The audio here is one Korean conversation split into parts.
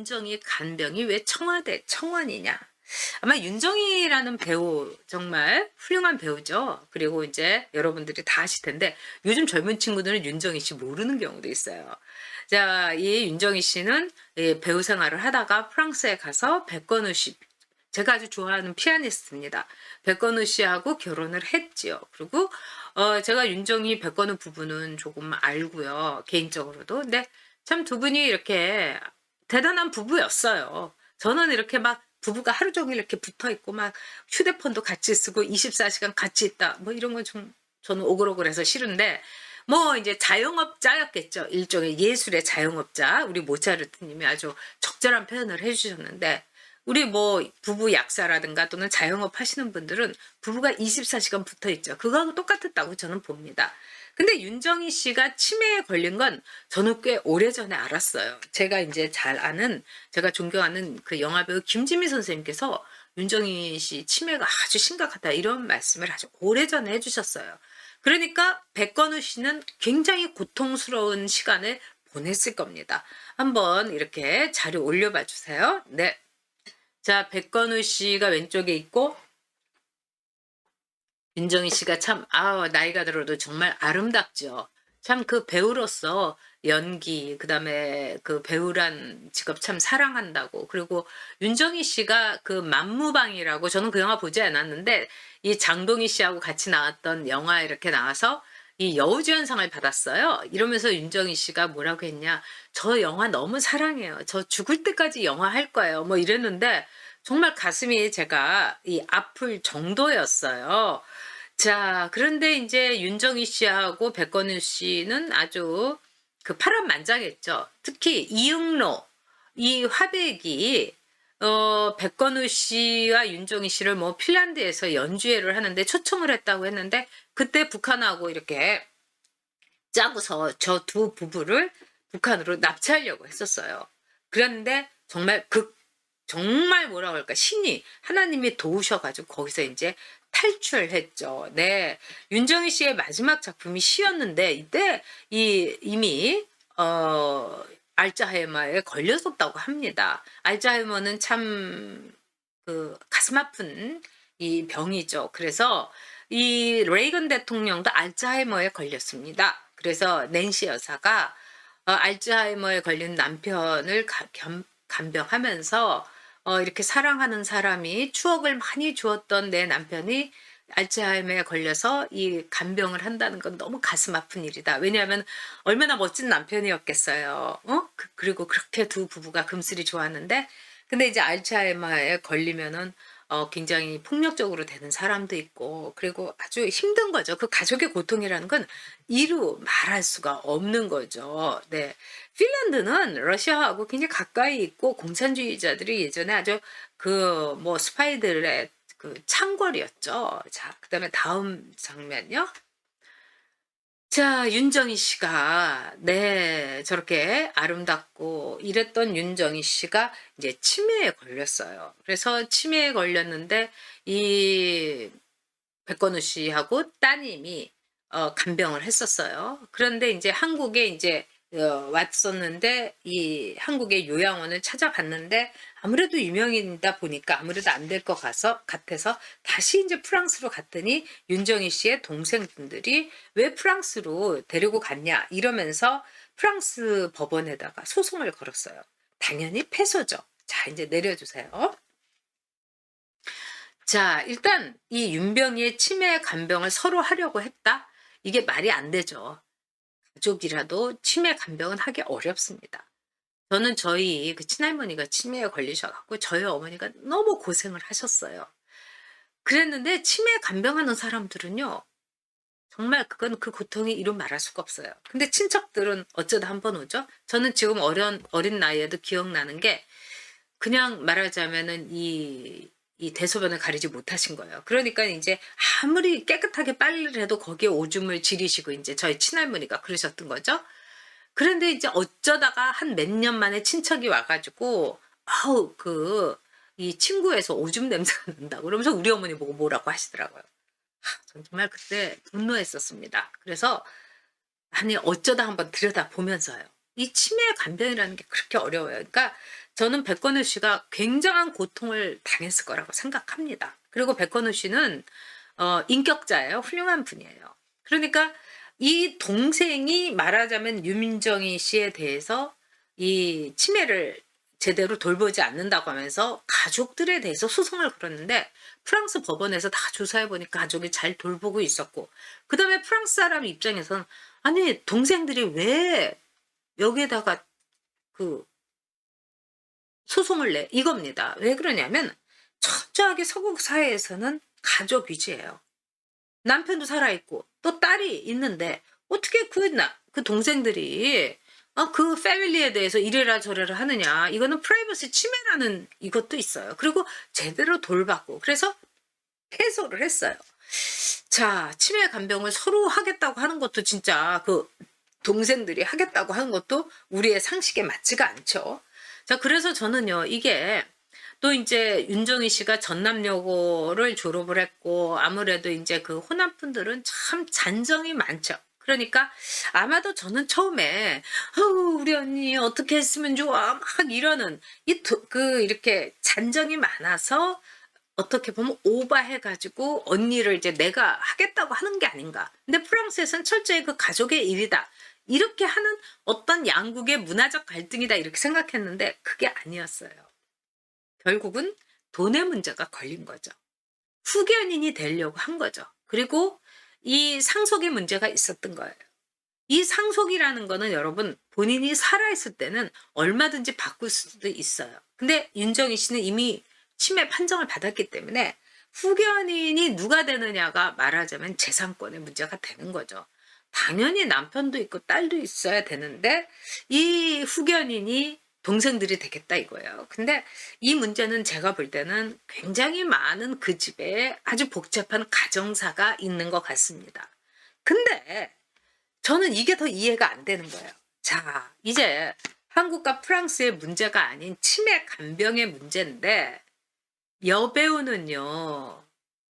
윤정이 간병이 왜 청와대 청원이냐? 아마 윤정이라는 배우 정말 훌륭한 배우죠. 그리고 이제 여러분들이 다 아실 텐데 요즘 젊은 친구들은 윤정이 씨 모르는 경우도 있어요. 자, 이 윤정이 씨는 이 배우 생활을 하다가 프랑스에 가서 백건우 씨, 제가 아주 좋아하는 피아니스트입니다. 백건우 씨하고 결혼을 했지요. 그리고 제가 윤정이 백건우 부부는 조금 알고요. 개인적으로도. 근데 참 두 분이 이렇게 대단한 부부였어요. 저는 이렇게 막 부부가 하루 종일 이렇게 붙어 있고 막 휴대폰도 같이 쓰고 24시간 같이 있다. 뭐 이런 건 좀 저는 오글오글해서 싫은데 뭐 이제 자영업자였겠죠. 일종의 예술의 자영업자. 우리 모차르트 님이 아주 적절한 표현을 해 주셨는데 우리 뭐 부부 약사라든가 또는 자영업 하시는 분들은 부부가 24시간 붙어 있죠. 그거하고 똑같았다고 저는 봅니다. 근데 윤정희 씨가 치매에 걸린 건 저는 꽤 오래전에 알았어요. 제가 이제 잘 아는, 제가 존경하는 그 영화배우 김지미 선생님께서 윤정희 씨 치매가 아주 심각하다 이런 말씀을 아주 오래전에 해주셨어요. 그러니까 백건우 씨는 굉장히 고통스러운 시간을 보냈을 겁니다. 한번 이렇게 자료 올려봐 주세요. 네. 자, 백건우 씨가 왼쪽에 있고 윤정희 씨가 참 나이가 들어도 정말 아름답죠. 참 그 배우로서 연기 그다음에 그 배우란 직업 참 사랑한다고. 그리고 윤정희 씨가 그 만무방이라고 저는 그 영화 보지 않았는데 이 장동희 씨하고 같이 나왔던 영화 이렇게 나와서 이 여우주연상을 받았어요. 이러면서 윤정희 씨가 뭐라고 했냐. "저 영화 너무 사랑해요. 저 죽을 때까지 영화 할 거예요." 뭐 이랬는데 정말 가슴이 제가 이 아플 정도였어요. 자, 그런데 인제 윤정희 씨하고 백건우 씨는 아주 그 파란만장했죠. 특히 이응로 이 화백이 백건우 씨와 윤정희 씨를 뭐 핀란드에서 연주회를 하는데 초청을 했다고 했는데 그때 북한하고 이렇게 짜고서 저 두 부부를 북한으로 납치하려고 했었어요. 그랬는데 정말 뭐라 그럴까 신이 하나님이 도우셔 가지고 거기서 인제 탈출했죠. 네. 윤정희 씨의 마지막 작품이 시였는데 이때 이미 알츠하이머에 걸렸었다고 합니다. 알츠하이머는 참 그 가슴 아픈 이 병이죠. 그래서 이 레이건 대통령도 알츠하이머에 걸렸습니다. 그래서 낸시 여사가 알츠하이머에 걸린 남편을 간병하면서 이렇게 사랑하는 사람이 추억을 많이 주었던 내 남편이 알츠하이머에 걸려서 이 간병을 한다는 건 너무 가슴 아픈 일이다. 왜냐하면 얼마나 멋진 남편이었겠어요. 그리고 그렇게 두 부부가 금슬이 좋았는데 근데 이제 알츠하이머에 걸리면은 굉장히 폭력적으로 되는 사람도 있고 그리고 아주 힘든 거죠. 그 가족의 고통이라는 건 이루 말할 수가 없는 거죠. 네. 핀란드는 러시아하고 굉장히 가까이 있고 공산주의자들이 예전에 아주 그 뭐 스파이들의 그 창궐이었죠. 자, 그다음에 다음 장면요. 자, 윤정희 씨가 네 저렇게 아름답고 이랬던 윤정희 씨가 이제 치매에 걸렸어요. 그래서 치매에 걸렸는데 이 백건우 씨하고 따님이 간병을 했었어요. 그런데 인제 한국에 인제 왔었는데 이 한국의 요양원을 찾아갔는데 아무래도 유명인이다 보니까 아무래도 안 될 것 같아서 다시 인제 프랑스로 갔더니 윤정희 씨의 동생분들이 "왜 프랑스로 데리고 갔냐." 이러면서 프랑스 법원에다가 소송을 걸었어요. 당연히 패소죠. 자, 인제 내려 주세요. 자, 일단 이 윤병희의 치매 간병을 서로 하려고 했다? 이게 말이 안 되죠. 가족이라도 치매 간병은 하기 어렵습니다. 저는 저희 그 친할머니가 치매에 걸리셔 갖고 저희 어머니가 너무 고생을 하셨어요. 그랬는데 치매 간병하는 사람들은요. 정말 그건 그 고통이 이루 말할 수가 없어요. 근데 친척들은 어쩌다 한번 오죠. 저는 지금 어린 나이에도 기억나는 게 그냥 말하자면은 이 대소변을 가리지 못하신 거예요. 그러니까 인제 아무리 깨끗하게 빨래를 해도 거기에 오줌을 지리시고 인제 저희 친할머니가 그러셨던 거죠. 그런데 이제 어쩌다가 한 몇 년 만에 친척이 와 가지고 아우 이 친구에서 오줌 냄새가 난다고 그러면서 우리 어머니 보고 뭐라고 하시더라고요. 전 정말 그때 분노했었습니다. 그래서 아니 어쩌다 한번 들여다보면서요. 이 치매 간병이라는 게 그렇게 어려워요. 그러니까 저는 백건우 씨가 굉장한 고통을 당했을 거라고 생각합니다. 그리고 백건우 씨는 인격자예요. 훌륭한 분이에요. 그러니까 이 동생이 말하자면 유민정이 씨에 대해서 이 치매를 제대로 돌보지 않는다고 하면서 가족들에 대해서 소송을 걸었는데 프랑스 법원에서 다 조사해 보니까 가족이 잘 돌보고 있었고, 그다음에 프랑스 사람 입장에서는 아니 동생들이 왜 여기에다가 그 소송을 내 이겁니다. 왜 그러냐면 철저하게 서구 사회에서는 가족 위주예요. 남편도 살아있고 또 딸이 있는데 어떻게 그 동생들이 그 패밀리에 대해서 이래라 저래라 하느냐. 이거는 프라이버시 침해라는 이것도 있어요. 그리고 제대로 돌봤고 그래서 패소를 했어요. 자, 치매 간병을 서로 하겠다고 하는 것도 진짜 그 동생들이 하겠다고 하는 것도 우리의 상식에 맞지가 않죠. 자, 그래서 저는요, 이게 또 이제 윤정희 씨가 전남여고를 졸업을 했고 아무래도 이제 그 호남분들은 참 잔정이 많죠. 그러니까 아마도 저는 처음에 우리 언니 어떻게 했으면 좋아 막 이러는 이렇게 잔정이 많아서 어떻게 보면 오바해가지고 언니를 이제 내가 하겠다고 하는 게 아닌가. 근데 프랑스에서는 철저히 그 가족의 일이다. 이렇게 하는 어떤 양국의 문화적 갈등이다. 이렇게 생각했는데 그게 아니었어요. 결국은 돈의 문제가 걸린 거죠. 후견인이 되려고 한 거죠. 그리고 이 상속의 문제가 있었던 거예요. 이 상속이라는 거는 여러분 본인이 살아있을 때는 얼마든지 바꿀 수도 있어요. 근데 윤정희 씨는 이미 치매 판정을 받았기 때문에 후견인이 누가 되느냐가 말하자면 재산권의 문제가 되는 거죠. 당연히 남편도 있고 딸도 있어야 되는데 이 후견인이 동생들이 되겠다 이거예요. 근데 이 문제는 제가 볼 때는 굉장히 많은 그 집에 아주 복잡한 가정사가 있는 것 같습니다. 근데 저는 이게 더 이해가 안 되는 거예요. 자, 이제 한국과 프랑스의 문제가 아닌 치매 간병의 문제인데 여배우는요,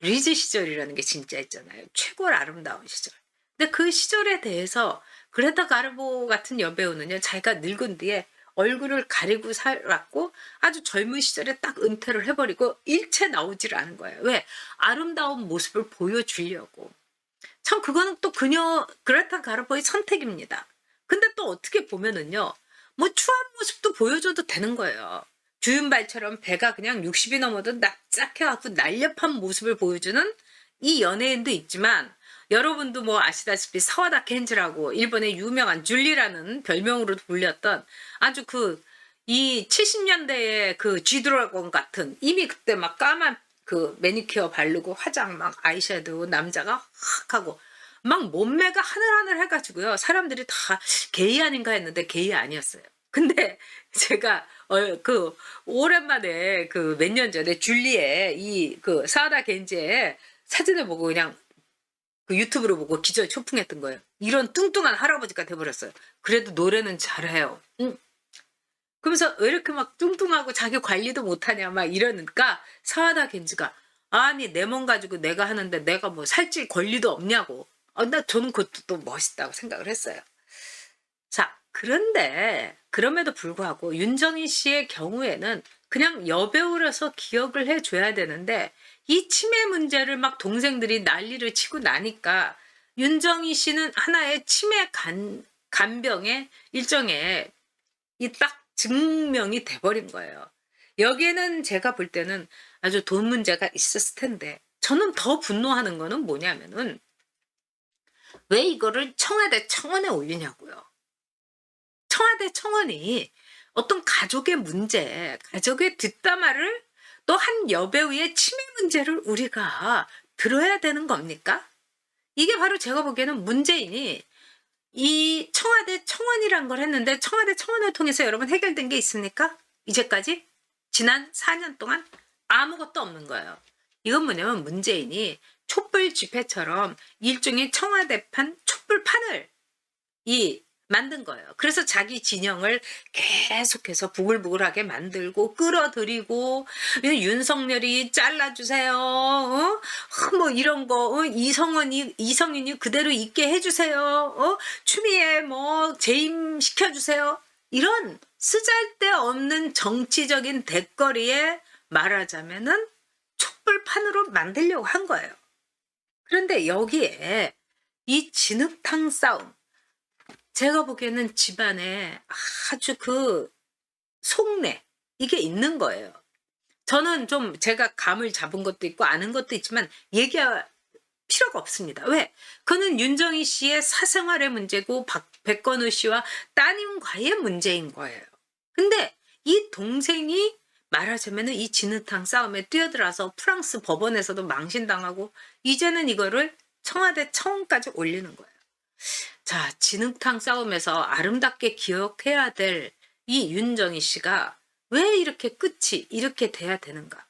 리즈 시절이라는 게 진짜 있잖아요. 최고로 아름다운 시절. 근데 그 시절에 대해서 그레타 가르보 같은 여배우는요, 자기가 늙은 뒤에 얼굴을 가리고 살았고 아주 젊은 시절에 딱 은퇴를 해버리고 일체 나오질 않은 거예요. 왜? 아름다운 모습을 보여주려고. 참 그거는 또 그레타 가르보의 선택입니다. 근데 또 어떻게 보면은요, 뭐 추한 모습도 보여줘도 되는 거예요. 주윤발처럼 배가 그냥 60이 넘어도 납작해갖고 날렵한 모습을 보여주는 이 연예인도 있지만, 여러분도 뭐 아시다시피 사와다 켄즈라고 일본의 유명한 줄리라는 별명으로도 불렸던 아주 이 70년대의 그 G드래곤 같은, 이미 그때 막 까만 그 매니큐어 바르고 화장 막 아이섀도우 남자가 확 하고 막 몸매가 하늘하늘 해가지고요. 사람들이 다 게이 아닌가 했는데 게이 아니었어요. 근데 제가 오랜만에 그 몇 년 전에 줄리의 이 그 사와다 켄지의 사진을 보고 그냥 그 유튜브로 보고 기절 초풍했던 거예요. 이런 뚱뚱한 할아버지가 돼버렸어요. 그래도 노래는 잘해요. 응? 그러면서 왜 이렇게 막 뚱뚱하고 자기 관리도 못하냐 막 이러니까 사와다 겐지가 아니 내 몸 가지고 내가 하는데 내가 뭐 살찔 권리도 없냐고. 저는 그것도 또 멋있다고 생각을 했어요. 자, 그런데 그럼에도 불구하고 윤정희 씨의 경우에는 그냥 여배우라서 기억을 해줘야 되는데 이 치매 문제를 막 동생들이 난리를 치고 나니까 윤정희 씨는 하나의 치매 간병의 일종의 이 딱 증명이 돼버린 거예요. 여기에는 제가 볼 때는 아주 돈 문제가 있었을 텐데 저는 더 분노하는 거는 뭐냐면은 왜 이거를 청와대 청원에 올리냐고요. 청와대 청원이 어떤 가족의 문제, 가족의 뒷담화를 또 한 여배우의 치매 문제를 우리가 들어야 되는 겁니까? 이게 바로 제가 보기에는 문재인이 이 청와대 청원이란 걸 했는데 청와대 청원을 통해서 여러분 해결된 게 있습니까? 이제까지? 지난 4년 동안 아무것도 없는 거예요. 이건 뭐냐면 문재인이 촛불 집회처럼 일종의 청와대판 촛불판을 이 만든 거예요. 그래서 자기 진영을 계속해서 부글부글하게 만들고 끌어들이고 윤석열이 잘라주세요. 뭐 이런 거 이성윤이 그대로 있게 해주세요. 추미애 뭐 재임 시켜주세요. 이런 쓰잘데없는 정치적인 대거리에 말하자면은 촛불판으로 만들려고 한 거예요. 그런데 여기에 이 진흙탕 싸움, 제가 보기에는 집안에 아주 그 속내 이게 있는 거예요. 저는 좀 제가 감을 잡은 것도 있고 아는 것도 있지만 얘기할 필요가 없습니다. 왜? 그거는 윤정희 씨의 사생활의 문제고 백건우 씨와 따님과의 문제인 거예요. 근데 이 동생이 말하자면 이 진흙탕 싸움에 뛰어들어서 프랑스 법원에서도 망신당하고 이제는 이거를 청와대 청원까지 올리는 거예요. 자, 진흙탕 싸움에서 아름답게 기억해야 될 이 윤정희 씨가 왜 이렇게 끝이 이렇게 돼야 되는가?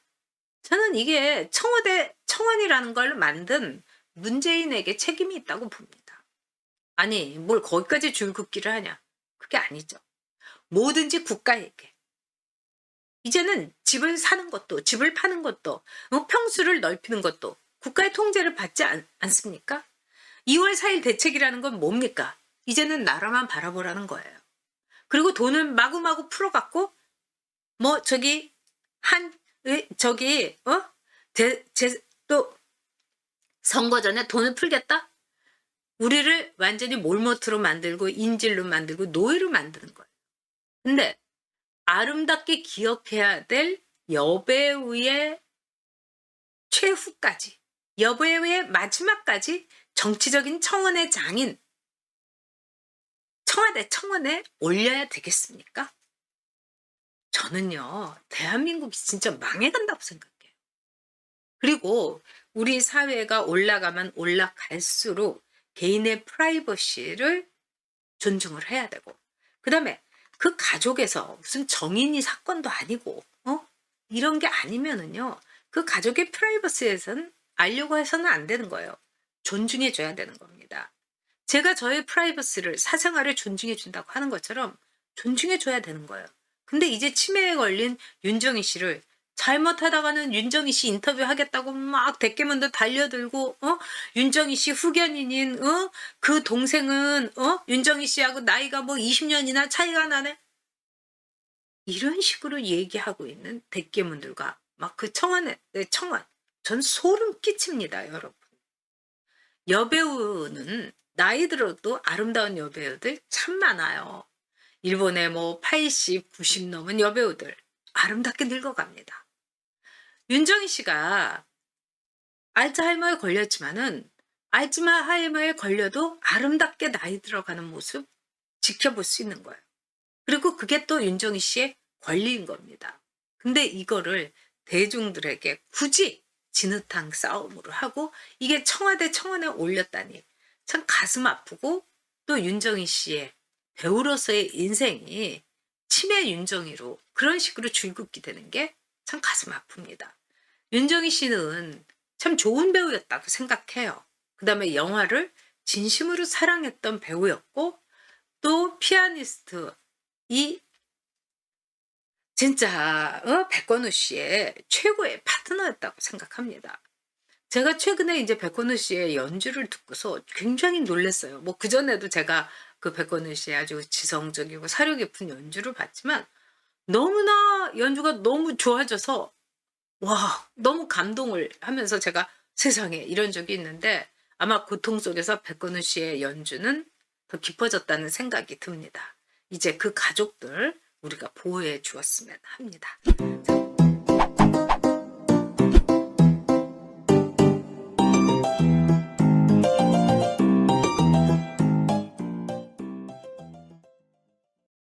저는 이게 청와대 청원이라는 걸 만든 문재인에게 책임이 있다고 봅니다. 아니, 뭘 거기까지 줄긋기를 하냐? 그게 아니죠. 뭐든지 국가에게. 이제는 집을 사는 것도, 집을 파는 것도, 평수를 넓히는 것도 국가의 통제를 받지 않습니까? 2월 4일 대책이라는 건 뭡니까? 이제는 나라만 바라보라는 거예요. 그리고 돈을 마구마구 풀어갖고 뭐 또 선거 전에 돈을 풀겠다? 우리를 완전히 몰모트로 만들고 인질로 만들고 노예로 만드는 거예요. 근데 아름답게 기억해야 될 여배우의 최후까지, 여배우의 마지막까지 정치적인 청원의 장인 청와대 청원에 올려야 되겠습니까? 저는요, 대한민국이 진짜 망해간다고 생각해요. 그리고 우리 사회가 올라가면 올라갈수록 개인의 프라이버시를 존중을 해야 되고, 그 다음에 그 가족에서 무슨 정인이 사건도 아니고, 이런 게 아니면은요, 그 가족의 프라이버시에서는 알려고 해서는 안 되는 거예요. 존중해 줘야 되는 겁니다. 제가 저의 프라이버시를, 사생활을 존중해 준다고 하는 것처럼 존중해 줘야 되는 거예요. 근데 이제 치매에 걸린 윤정희 씨를 잘못하다가는 윤정희 씨 인터뷰 하겠다고 막 대깨문도 달려들고, 윤정희 씨 후견인인, 그 동생은, 윤정희 씨하고 나이가 뭐 20년이나 차이가 나네? 이런 식으로 얘기하고 있는 대깨문들과 막 그 청원, 전 소름 끼칩니다, 여러분. 여배우는 나이 들어도 아름다운 여배우들 참 많아요. 일본에 뭐 80, 90 넘은 여배우들 아름답게 늙어갑니다. 윤정희 씨가 알츠하이머에 걸렸지만은 알츠하이머에 걸려도 아름답게 나이 들어가는 모습 지켜볼 수 있는 거예요. 그리고 그게 또 윤정희 씨의 권리인 겁니다. 근데 이거를 대중들에게 굳이 진흙탕 싸움으로 하고 이게 청와대 청원에 올렸다니 참 가슴 아프고, 또 윤정희 씨의 배우로서의 인생이 치매 윤정희로 그런 식으로 줄긋기 되는 게 참 가슴 아픕니다. 윤정희 씨는 참 좋은 배우였다고 생각해요. 그 다음에 영화를 진심으로 사랑했던 배우였고, 또 피아니스트, 진짜 백건우 씨의 최고의 파트너였다고 생각합니다. 제가 최근에 이제 백건우 씨의 연주를 듣고서 굉장히 놀랐어요. 뭐 그전에도 제가 그 백건우 씨의 아주 지성적이고 사려 깊은 연주를 봤지만 너무나 연주가 너무 좋아져서 와, 너무 감동을 하면서 제가 세상에 이런 적이 있는데, 아마 고통 속에서 백건우 씨의 연주는 더 깊어졌다는 생각이 듭니다. 이제 그 가족들 우리가 보호해 주었으면 합니다.